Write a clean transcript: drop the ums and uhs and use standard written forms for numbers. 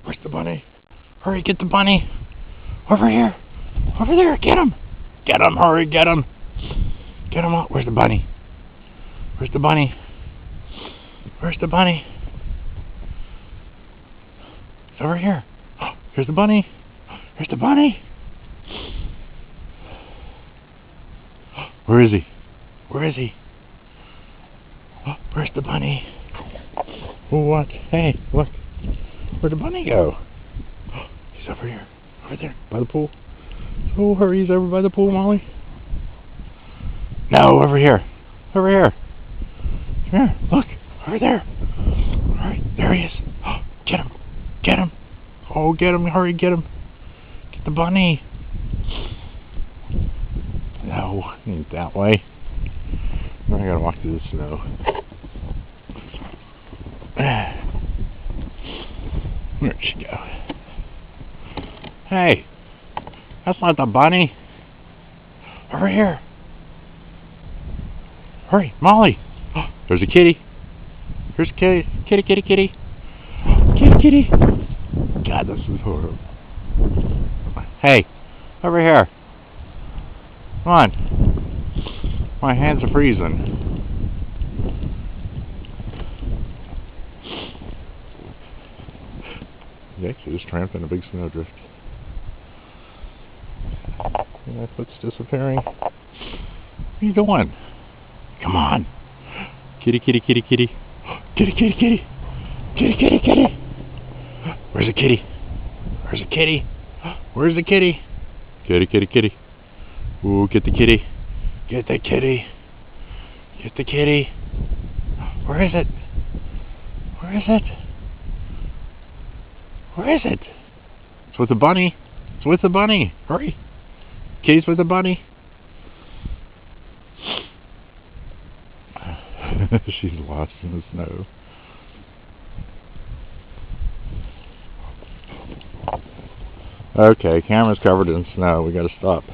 Where's the bunny? Hurry, get the bunny. Over here. Over there. Get him. Get him. Hurry, get him. Get him out. Where's the bunny? Where's the bunny? Where's the bunny? It's over here. Here's the bunny. Here's the bunny. Where is he? Where is he? Where's the bunny? What? Hey, look. Where'd the bunny go? He's over here. Over there. By the pool. Oh, hurry. He's over by the pool, Molly. No, over here. Over here. Come here. Look. Over there. Alright, there he is. Get him. Get him. Oh, get him. Hurry, get him. Get the bunny. No, ain't that way. I gotta walk through the snow. Where'd she go? Hey, that's not the bunny. Over here. Hurry, Molly. There's a kitty. Here's a kitty. Kitty, kitty, kitty. Kitty, kitty. God, this is horrible. Hey, over here. Come on. My hands are freezing. He's actually just tramped in a big snowdrift. And my foot's disappearing. Where are you going? Come on. Kitty, kitty, kitty, kitty. Kitty, kitty, kitty. Kitty, kitty, kitty. Where's the kitty? Where's the kitty? Where's the kitty? Kitty, kitty, kitty. Ooh, get the kitty. Get the kitty. Get the kitty. Where is it? Where is it? Where is it? It's with the bunny. It's with the bunny. Hurry. Kitty's with the bunny. She's lost in the snow. Okay, camera's covered in snow. We gotta stop.